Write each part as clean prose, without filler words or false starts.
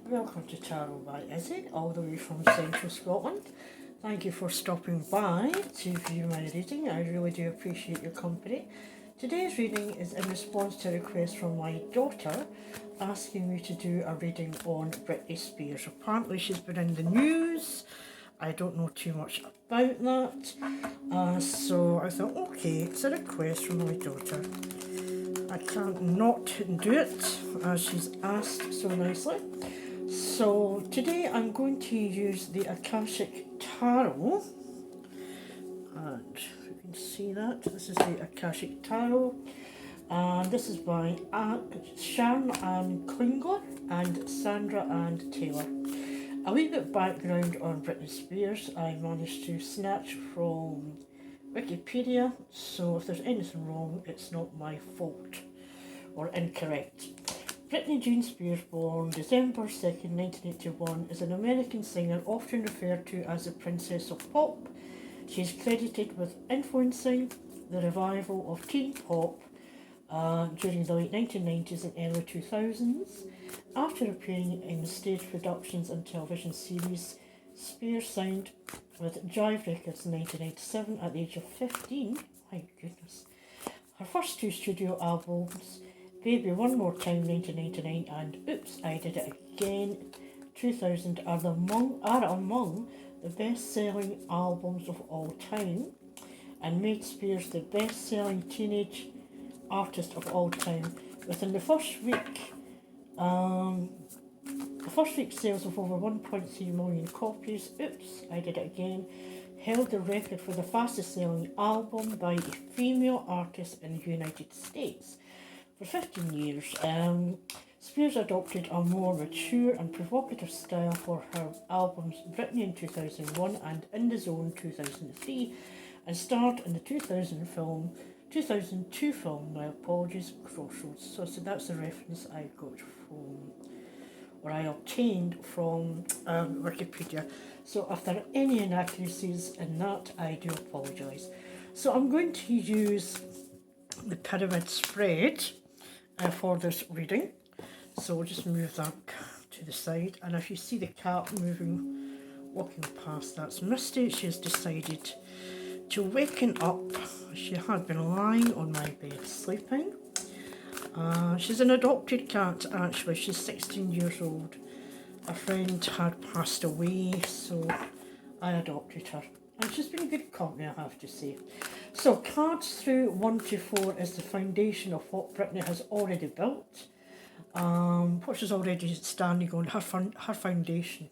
Welcome to Tarot by Izzie, all the way from Central Scotland. Thank you for stopping by to view my reading. I really do appreciate your company. Today's reading is in response to a request from my daughter asking me to do a reading on Brittney Spears. Apparently she's been in the news. I don't know too much about that. So I thought, okay, it's a request from my daughter. I can't not do it as she's asked so nicely. So today I'm going to use the AKASHIC Tarot, and you can see that this is the AKASHIC Tarot, and this is by Sharon and Klingler and Sandra and Taylor. A wee bit of background on Brittney Spears I managed to snatch from Wikipedia, so if there's anything wrong it's not my fault or incorrect. Brittney Jean Spears, born December 2nd, 1981, is an American singer often referred to as the Princess of Pop. She is credited with influencing the revival of teen pop during the late 1990s and early 2000s. After appearing in stage productions and television series, Spears signed with Jive Records in 1997 at the age of 15. My goodness. Her first two studio albums, Baby One More Time 1999 and Oops, I Did It Again 2000 are among the best-selling albums of all time and made Spears the best-selling teenage artist of all time. Within the first week sales of over 1.3 million copies, Oops, I Did It Again held the record for the fastest-selling album by a female artist in the United States. For 15 years, Spears adopted a more mature and provocative style for her albums Brittney in 2001 and In the Zone 2003, and starred in the 2002 film, my apologies, Crossroads. So that's the reference I got from, or I obtained from Wikipedia. So if there are any inaccuracies in that, I do apologise. So I'm going to use the pyramid spread for this reading. So we'll just move that to the side, and if you see the cat walking past, that's Misty. She's decided to waken up. She had been lying on my bed sleeping. She's an adopted cat actually. She's 16 years old. A friend had passed away, so I adopted her. And she's been good company, I have to say. So cards through 1 to 4 is the foundation of what Brittney has already built. What she's already standing on, her foundation.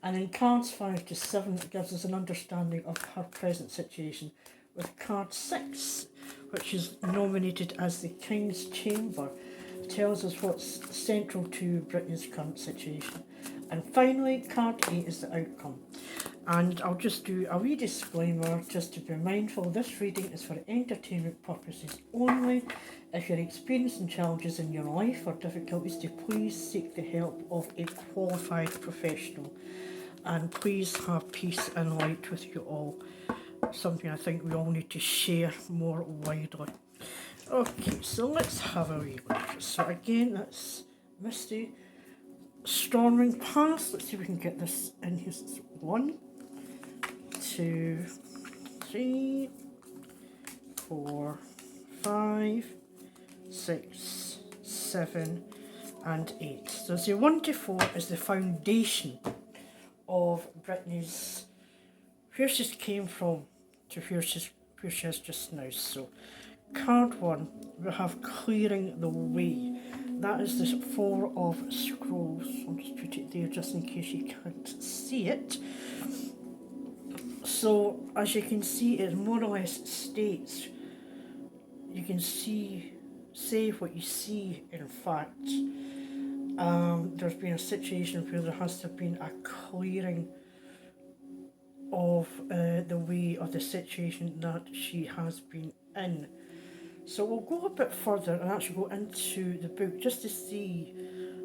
And then cards 5 to 7 gives us an understanding of her present situation. With card 6, which is nominated as the King's Chamber, tells us what's central to Brittney's current situation. And finally, card 8 is the outcome. And I'll just do a wee disclaimer just to be mindful. This reading is for entertainment purposes only. If you're experiencing challenges in your life or difficulties, to please seek the help of a qualified professional. And please have peace and light with you all. Something I think we all need to share more widely. Okay, so let's have a wee look. So again, that's Misty storming past. Let's see if we can get this in here. So it's 1, 2, 3, 4, 5, 6, 7, and 8. So see, 1 to 4 is the foundation of Brittney's, where she came from to where she is just now. So card 1, we have clearing the way. That is the 4 of Scrolls. I'll just put it there just in case you can't see it. So as you can see, it more or less states, you can say what you see. In fact, there's been a situation where there has to have been a clearing of the way of the situation that she has been in. So we'll go a bit further and actually go into the book just to see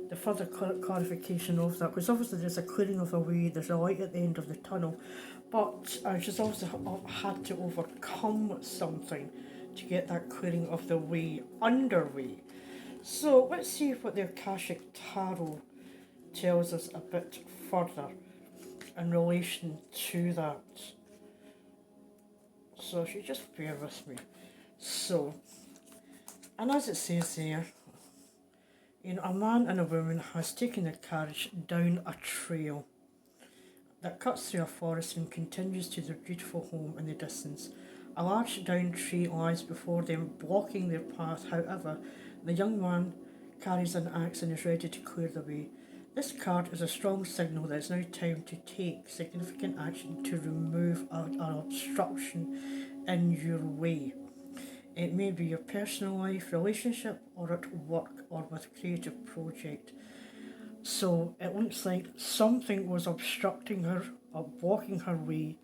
the further clarification of that, because obviously there's a clearing of the way, there's a light at the end of the tunnel, but she's also had to overcome something to get that clearing of the way underway. So let's see what the Akashic Tarot tells us a bit further in relation to that. So if you just bear with me. So, and as it says there, you know, a man and a woman has taken their carriage down a trail that cuts through a forest and continues to their beautiful home in the distance. A large downed tree lies before them, blocking their path. However, the young man carries an axe and is ready to clear the way. This card is a strong signal that it's now time to take significant action to remove an obstruction in your way. It may be your personal life, relationship, or at work, or with a creative project. So it looks like something was obstructing her, or blocking her way,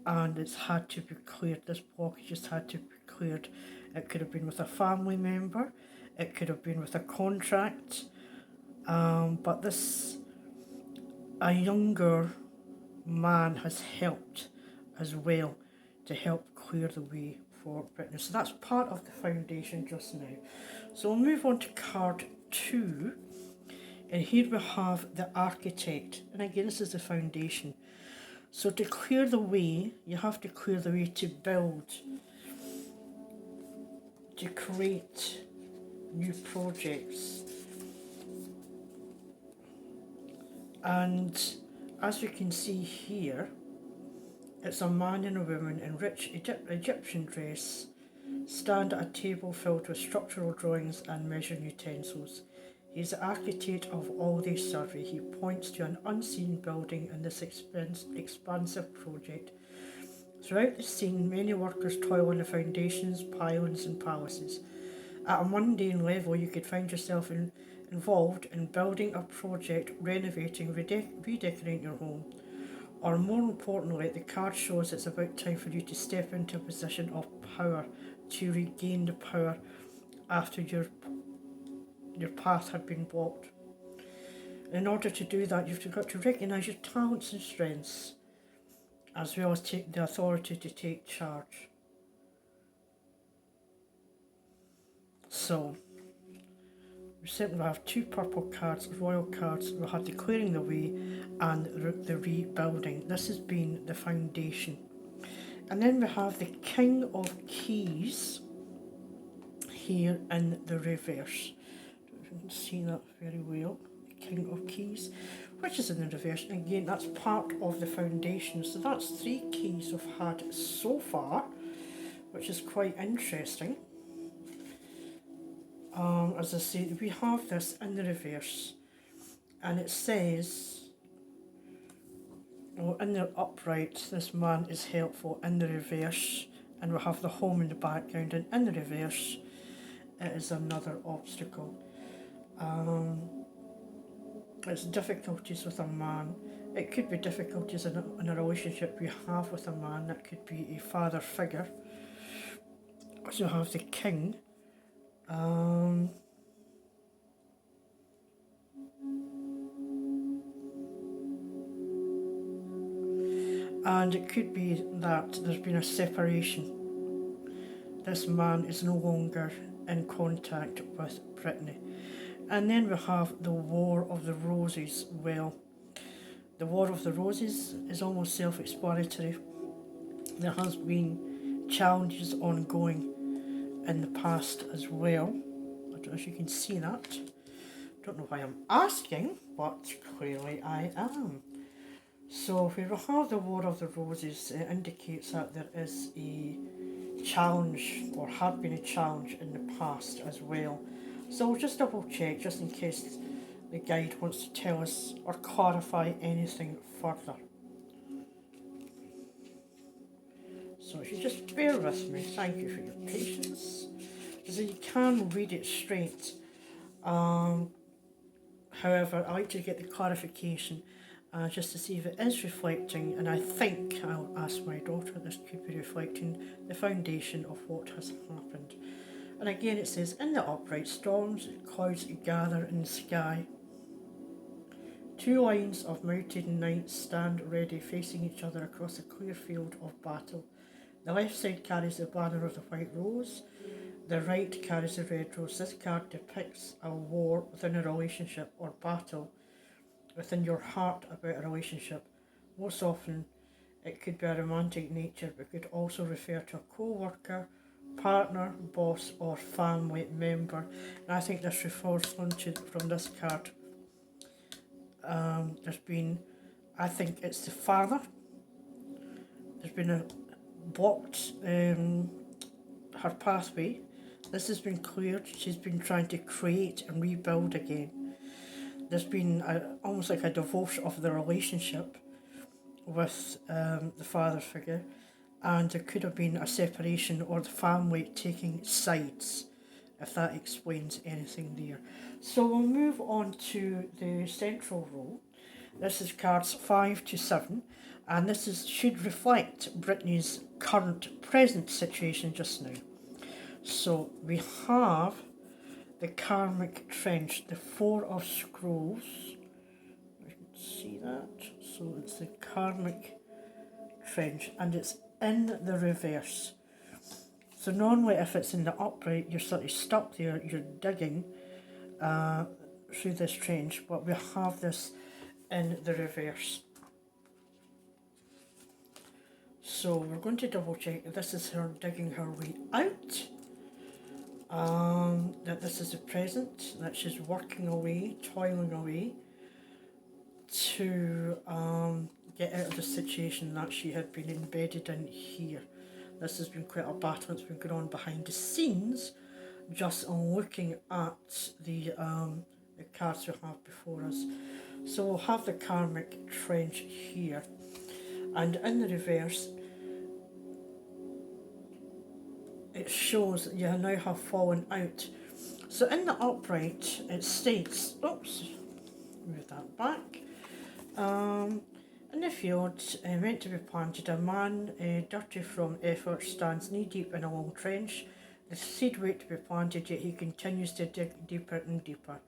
and it's had to be cleared. This blockage just had to be cleared. It could have been with a family member, it could have been with a contract, but a younger man has helped as well to help clear the way for Brittney. So that's part of the foundation just now. So we'll move on to card 2. And here we have the architect. And again, this is the foundation. So to clear the way, you have to clear the way to build, to create new projects. And as you can see here, it's a man and a woman in rich Egyptian dress stand at a table filled with structural drawings and measuring utensils. He is the architect of all they survey. He points to an unseen building in this expansive project. Throughout the scene, many workers toil on the foundations, pylons and palaces. At a mundane level, you could find yourself involved in building a project, renovating, redecorating your home. Or more importantly, the card shows it's about time for you to step into a position of power, to regain the power after your path had been blocked. In order to do that, you've got to recognise your talents and strengths, as well as take the authority to take charge. So, we simply have 2 purple cards, royal cards. We'll have the clearing the way and the rebuilding. This has been the foundation. And then we have the King of Keys here in the reverse. You can see that very well. The King of Keys, which is in the reverse. And again, that's part of the foundation. So that's 3 keys we've had so far, which is quite interesting. As I say, we have this in the reverse, and it says, well, in the upright, this man is helpful. In the reverse, and we have the home in the background, and in the reverse, it is another obstacle. It's difficulties with a man. It could be difficulties in a relationship we have with a man. That could be a father figure. So you have the king. And it could be that there's been a separation. This man is no longer in contact with Brittney. And then we have the War of the Roses. Well, the War of the Roses is almost self-explanatory. There has been challenges ongoing in the past as well. I don't know if you can see that. Don't know why I'm asking, but clearly I am. So if we have the War of the Roses, it indicates that there is a challenge, or had been a challenge in the past as well. So we'll just double check, just in case the guide wants to tell us or clarify anything further. So if you just bear with me, thank you for your patience. So you can read it straight. However, I like to get the clarification just to see if it is reflecting, and I think I'll ask my daughter, this could be reflecting the foundation of what has happened. And again it says, in the upright, storms, clouds gather in the sky. 2 lines of mounted knights stand ready, facing each other across a clear field of battle. The left side carries the banner of the white rose, the right carries the red rose. This card depicts a war within a relationship or battle within your heart about a relationship. Most often, it could be a romantic nature, but could also refer to a co-worker, partner, boss, or family member. And I think this refers on to, from this card, there's been, I think it's the father. There's been a blocked her pathway. This has been cleared. She's been trying to create and rebuild again. There's been almost like a divorce of the relationship with the father figure, and there could have been a separation or the family taking sides, if that explains anything there. So we'll move on to the central role. This is cards 5 to 7, and this should reflect Brittney's present situation just now. So we have the karmic trench, the Four of Scrolls. You can see that. So it's the karmic trench, and it's in the reverse. So normally if it's in the upright, you're sort of stuck there, you're digging through this trench, but we have this in the reverse. So we're going to double check this is her digging her way out. That this is the present, that she's working away, toiling away to get out of the situation that she had been embedded in here. This has been quite a battle that's been going on behind the scenes, just on looking at the cards we have before us. So we'll have the karmic trench here, and in the reverse it shows that you now have fallen out. So in the upright it states, oops, move that back, in the field meant to be planted, a man dirty from effort stands knee deep in a long trench. The seed wait to be planted, yet he continues to dig deeper and deeper.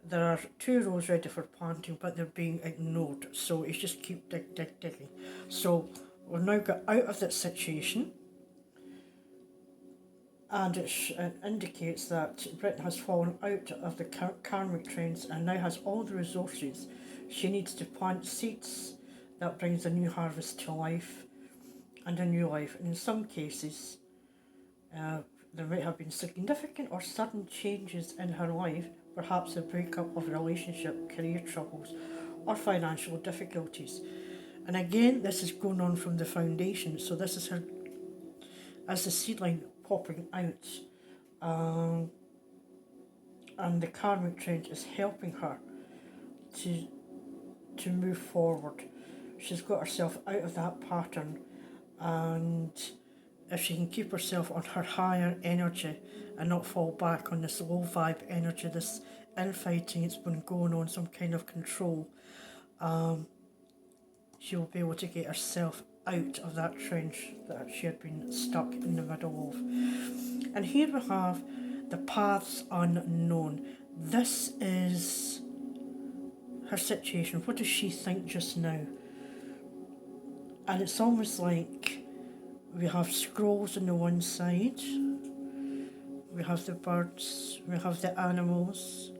There are 2 rows ready for planting, but they're being ignored, so he's just keep digging. So we've now got out of that situation, and it indicates that Brittney has fallen out of the karmic trench and now has all the resources she needs to plant seeds that brings a new harvest to life and a new life. And in some cases, there might have been significant or sudden changes in her life, perhaps a breakup of a relationship, career troubles, or financial difficulties. And again, this is going on from the foundation, so this is her as the seedling popping out, and the karmic trench is helping her to move forward. She's got herself out of that pattern, and if she can keep herself on her higher energy and not fall back on this low vibe energy, this infighting it's been going on, some kind of control, she'll be able to get herself out of that trench that she had been stuck in the middle of. And here we have the paths unknown. This is her situation. What does she think just now? And it's almost like we have scrolls on the one side, we have the birds, we have the animals,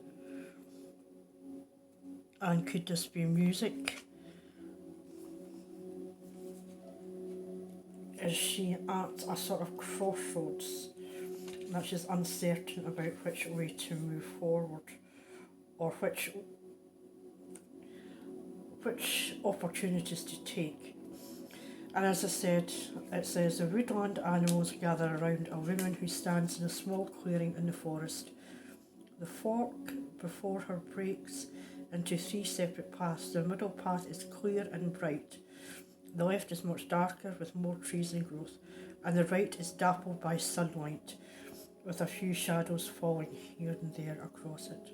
and could this be music? Is she at a sort of crossroads that she's uncertain about which way to move forward, or which opportunities to take? And as I said, it says the woodland animals gather around a woman who stands in a small clearing in the forest. The fork before her breaks into 3 separate paths. The middle path is clear and bright. The left is much darker with more trees and growth, and the right is dappled by sunlight with a few shadows falling here and there across it.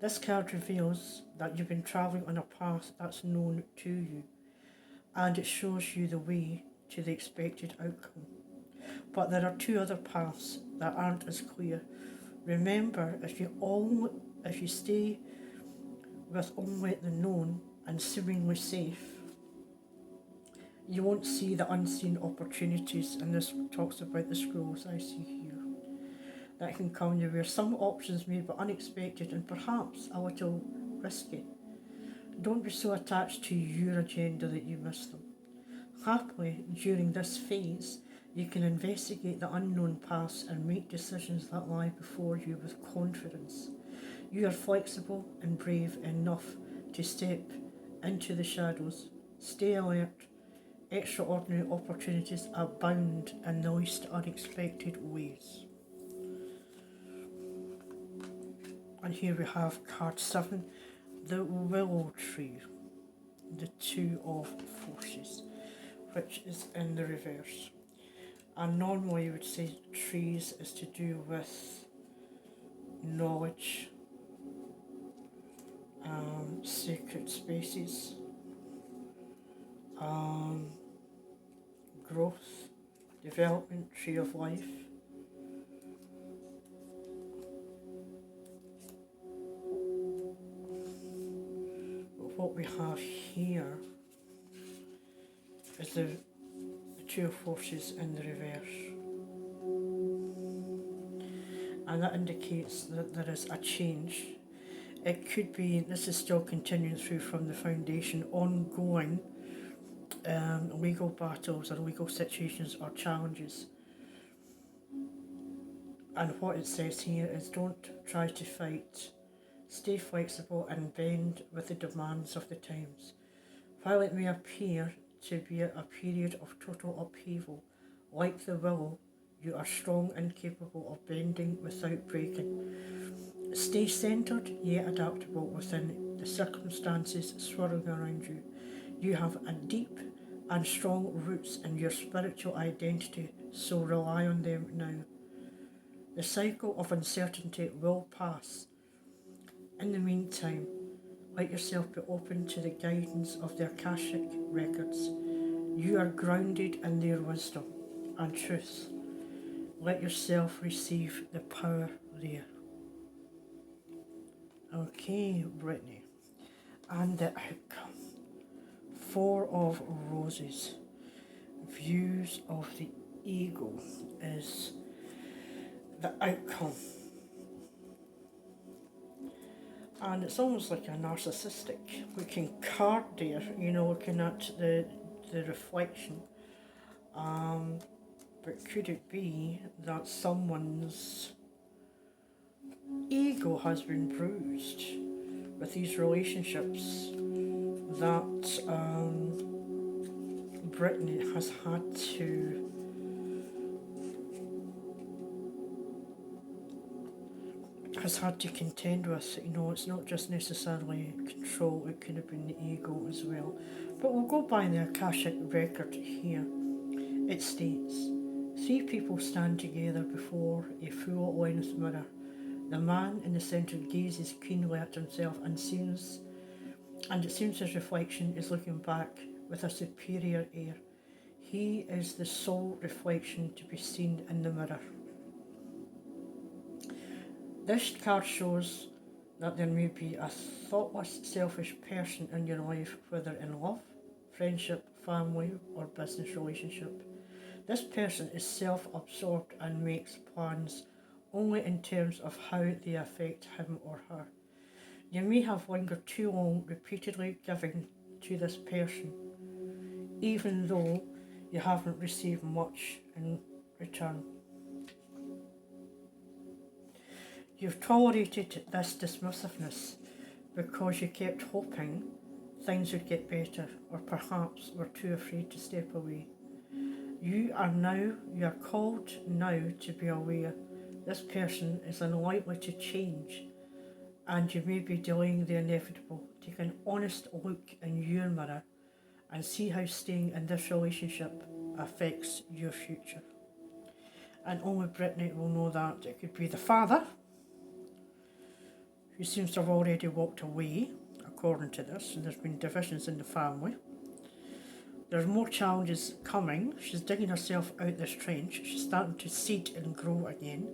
This card reveals that you've been travelling on a path that's known to you, and it shows you the way to the expected outcome. But there are 2 other paths that aren't as clear. Remember, if you stay with only the known and seemingly safe, you won't see the unseen opportunities, and this talks about the scrolls I see here. That can come your way. Some options may be unexpected and perhaps a little risky. Don't be so attached to your agenda that you miss them. Happily, during this phase, you can investigate the unknown paths and make decisions that lie before you with confidence. You are flexible and brave enough to step into the shadows. Stay alert. Extraordinary opportunities abound in the least unexpected ways. And here we have card 7, the Willow Tree, the Two of Forces, which is in the reverse. And normally you would say trees is to do with knowledge, sacred spaces, growth, development, tree of life. But what we have here is the Two of Forces in the reverse. And that indicates that there is a change. It could be, this is still continuing through from the foundation, ongoing legal battles or legal situations or challenges. And what it says here is don't try to fight. Stay flexible and bend with the demands of the times. While it may appear to be a period of total upheaval, like the willow, you are strong and capable of bending without breaking. Stay centered yet adaptable within the circumstances swirling around you. You have a deep and strong roots in your spiritual identity, so rely on them now. The cycle of uncertainty will pass. In the meantime, let yourself be open to the guidance of the AKASHIC records. You are grounded in their wisdom and truth. Let yourself receive the power there. Okay, Brittney. And the outcome. 4 of Roses. Views of the ego is the outcome. And it's almost like a narcissistic looking card there, looking at the reflection. But could it be that someone's ego has been bruised with these relationships that Brittney has had to contend with? It's not just necessarily control, it could have been the ego as well. But we'll go by the Akashic record here. It states, 3 people stand together before a full-length mirror. The man in the centre gazes keenly at himself and it seems his reflection is looking back with a superior air. He is the sole reflection to be seen in the mirror. This card shows that there may be a thoughtless, selfish person in your life, whether in love, friendship, family, or business relationship. This person is self-absorbed and makes plans only in terms of how they affect him or her. You may have lingered too long repeatedly giving to this person, even though you haven't received much in return. You've tolerated this dismissiveness because you kept hoping things would get better, or perhaps were too afraid to step away. You are called now to be aware this person is unlikely to change, and you may be delaying the inevitable. Take an honest look in your mirror and see how staying in this relationship affects your future. And only Brittney will know that. It could be the father, who seems to have already walked away, according to this, and there's been divisions in the family. There's more challenges coming. She's digging herself out this trench. She's starting to seed and grow again.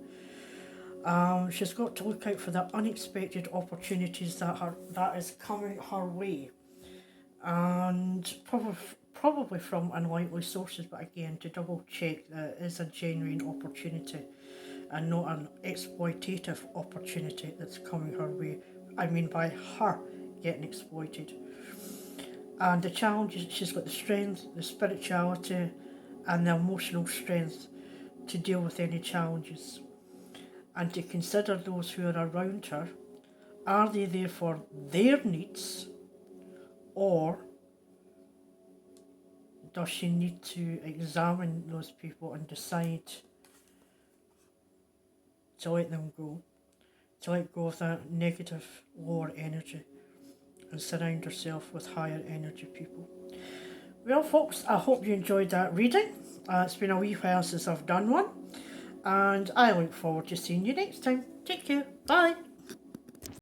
She's got to look out for the unexpected opportunities that is coming her way, and probably from unlikely sources, but again, to double check that it is a genuine opportunity and not an exploitative opportunity that's coming her way. I mean by her getting exploited. And the challenge is she's got the strength, the spirituality, and the emotional strength to deal with any challenges, and to consider those who are around her. Are they there for their needs, or does she need to examine those people and decide to let them go, to let go of that negative, lower energy, and surround herself with higher energy people? Well, folks, I hope you enjoyed that reading. It's been a wee while since I've done one, and I look forward to seeing you next time. Take care. Bye.